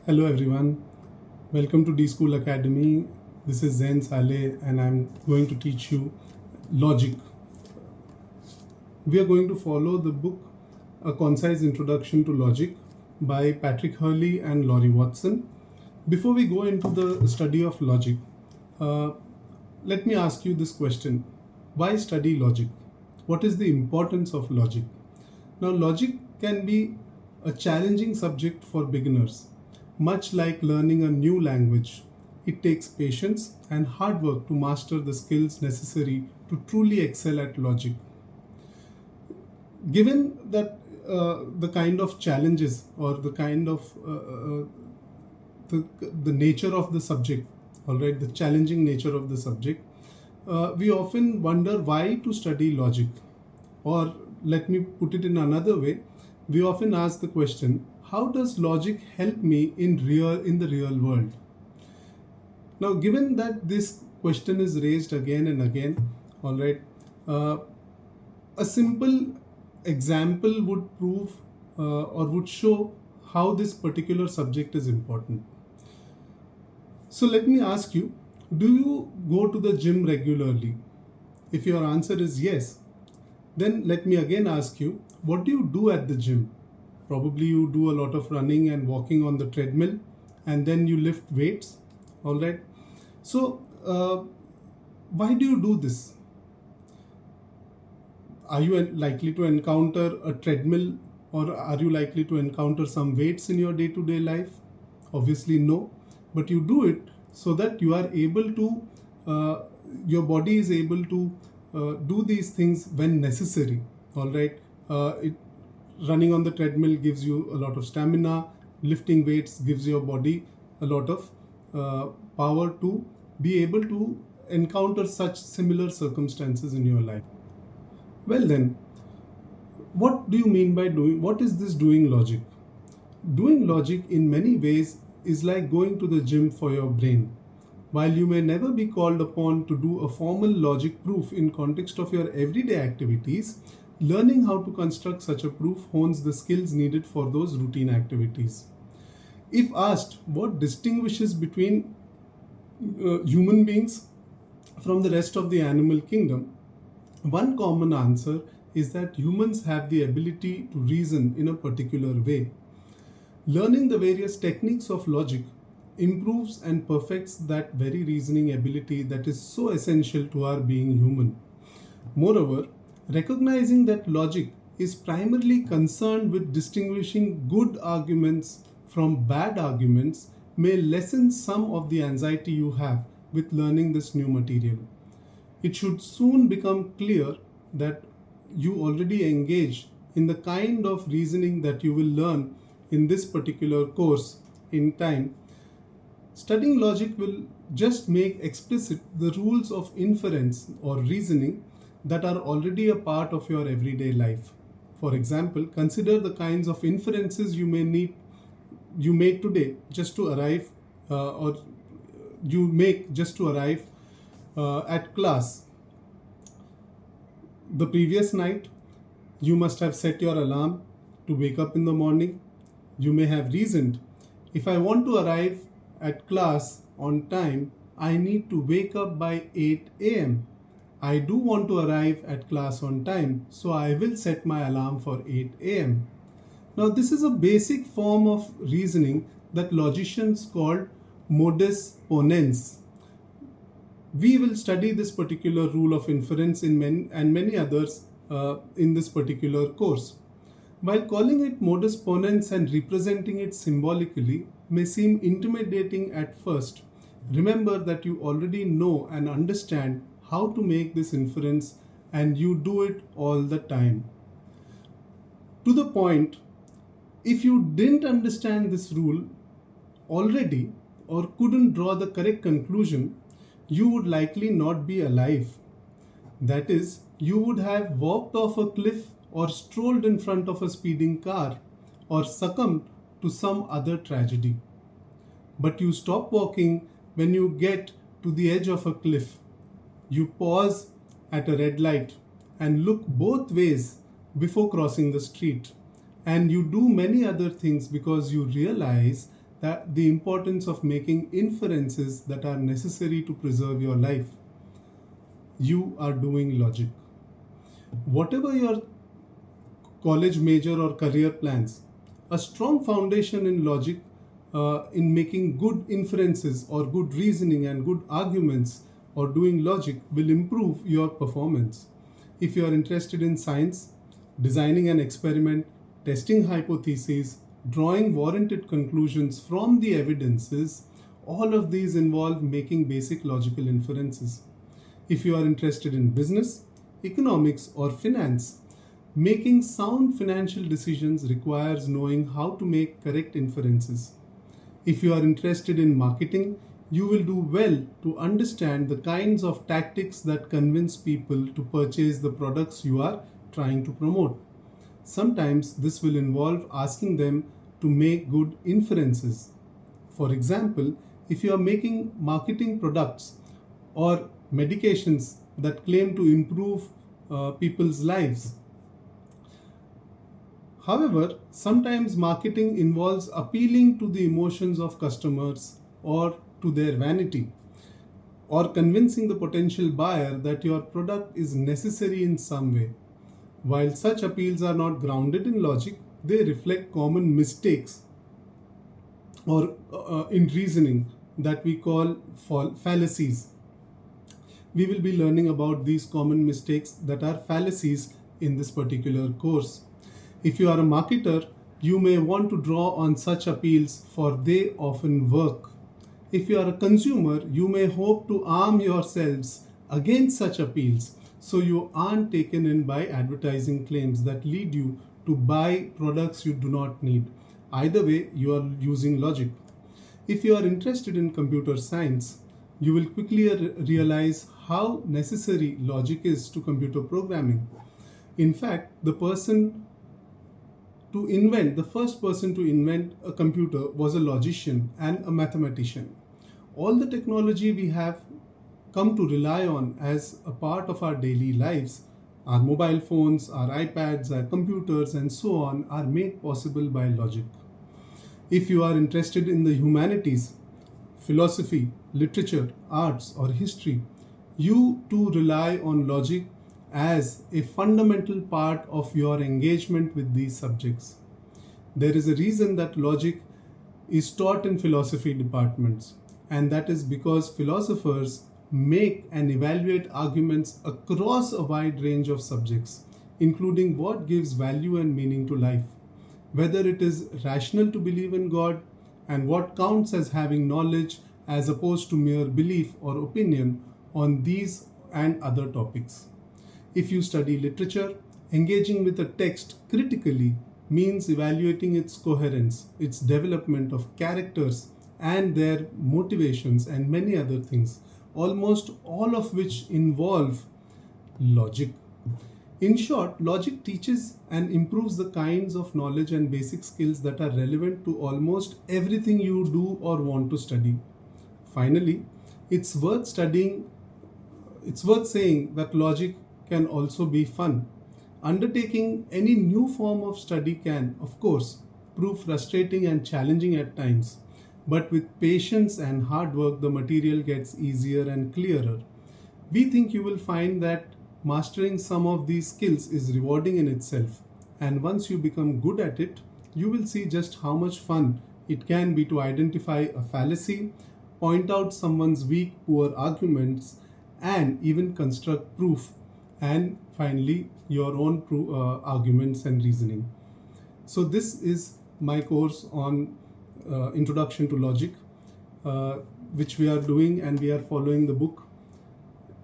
Hello everyone, welcome to D School Academy. This is Zain Saleh and I'm going to teach you logic. We are going to follow the book A Concise Introduction to Logic by Patrick Hurley and Laurie Watson. Before we go into the study of logic, uh, let me ask you this question. Why study logic? What is the importance of logic? Now, logic can be a challenging subject for beginners. Much like learning a new language, it takes patience and hard work to master the skills necessary to truly excel at logic. Given that the kind of challenges or the kind of the nature of the subject, all right, the challenging nature of the subject, we often wonder why to study logic. Or let me put it in another way, we often ask the question, how does logic help me in the real world? Now, given that this question is raised again and again, all right, a simple example would prove or would show how this particular subject is important. So let me ask you, do you go to the gym regularly? If your answer is yes, then let me again ask you, what do you do at the gym? Probably you do a lot of running and walking on the treadmill, and then you lift weights, all right? So, why do you do this? Are you likely to encounter a treadmill, or are you likely to encounter some weights in your day to day life? Obviously, no. But you do it so that you are able to, your body is able to do these things when necessary. All right. Running on the treadmill gives you a lot of stamina. Lifting weights gives your body a lot of power to be able to encounter such similar circumstances in your life. Well then, what do you mean by doing? What is this doing logic? Doing logic in many ways is like going to the gym for your brain. While you may never be called upon to do a formal logic proof in context of your everyday activities, learning how to construct such a proof hones the skills needed for those routine activities. If asked what distinguishes between human beings from the rest of the animal kingdom, one common answer is that humans have the ability to reason in a particular way. Learning the various techniques of logic improves and perfects that very reasoning ability that is so essential to our being human. Moreover, recognizing that logic is primarily concerned with distinguishing good arguments from bad arguments may lessen some of the anxiety you have with learning this new material. It should soon become clear that you already engage in the kind of reasoning that you will learn in this particular course in time. Studying logic will just make explicit the rules of inference or reasoning that are already a part of your everyday life. For example, consider the kinds of inferences you make today just to arrive or you make just to arrive at class. The previous night, you must have set your alarm to wake up in the morning. You may have reasoned, if I want to arrive at class on time, I need to wake up by 8 a.m. I do want to arrive at class on time, so I will set my alarm for 8 a.m. Now, this is a basic form of reasoning that logicians call modus ponens. We will study this particular rule of inference in many others in this particular course. While calling it modus ponens and representing it symbolically may seem intimidating at first, remember that you already know and understand how to make this inference and you do it all the time. To the point, if you didn't understand this rule already or couldn't draw the correct conclusion, you would likely not be alive. That is, you would have walked off a cliff or strolled in front of a speeding car or succumbed to some other tragedy. But you stop walking when you get to the edge of a cliff. You pause at a red light and look both ways before crossing the street. And you do many other things because you realize that the importance of making inferences that are necessary to preserve your life, you are doing logic. Whatever your college major or career plans, a strong foundation in logic, in making good inferences or good reasoning and good arguments or doing logic will improve your performance. If you are interested in science, designing an experiment, testing hypotheses, drawing warranted conclusions from the evidences, all of these involve making basic logical inferences. If you are interested in business, economics, or finance, making sound financial decisions requires knowing how to make correct inferences. If you are interested in marketing, you will do well to understand the kinds of tactics that convince people to purchase the products you are trying to promote. Sometimes this will involve asking them to make good inferences. For example, if you are making marketing products or medications that claim to improve people's lives. However, sometimes marketing involves appealing to the emotions of customers or to their vanity, or convincing the potential buyer that your product is necessary in some way. While such appeals are not grounded in logic, they reflect common mistakes or in reasoning that we call fallacies. We will be learning about these common mistakes that are fallacies in this particular course. If you are a marketer, you may want to draw on such appeals, for they often work. If you are a consumer, you may hope to arm yourselves against such appeals so you aren't taken in by advertising claims that lead you to buy products you do not need. Either way, you are using logic. If you are interested in computer science, you will quickly realize how necessary logic is to computer programming. In fact, the first person to invent a computer was a logician and a mathematician. All the technology we have come to rely on as a part of our daily lives, our mobile phones, our iPads, our computers, and so on, are made possible by logic. If you are interested in the humanities, philosophy, literature, arts, or history, you too rely on logic as a fundamental part of your engagement with these subjects. There is a reason that logic is taught in philosophy departments, and that is because philosophers make and evaluate arguments across a wide range of subjects, including what gives value and meaning to life, whether it is rational to believe in God, and what counts as having knowledge as opposed to mere belief or opinion on these and other topics. If you study literature, engaging with a text critically means evaluating its coherence, its development of characters and their motivations, and many other things, almost all of which involve logic. In short, logic teaches and improves the kinds of knowledge and basic skills that are relevant to almost everything you do or want to study. Finally, it's worth saying that logic can also be fun. Undertaking any new form of study can, of course, prove frustrating and challenging at times, but with patience and hard work, the material gets easier and clearer. We think you will find that mastering some of these skills is rewarding in itself, and once you become good at it, you will see just how much fun it can be to identify a fallacy, point out someone's weak, poor arguments, and even construct proof, and finally your own arguments and reasoning. So this is my course on Introduction to Logic, which we are doing, and we are following the book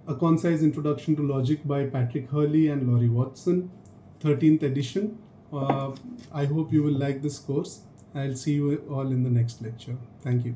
A Concise Introduction to Logic by Patrick Hurley and Laurie Watson, 13th edition. I hope you will like this course. I'll see you all in the next lecture. Thank you.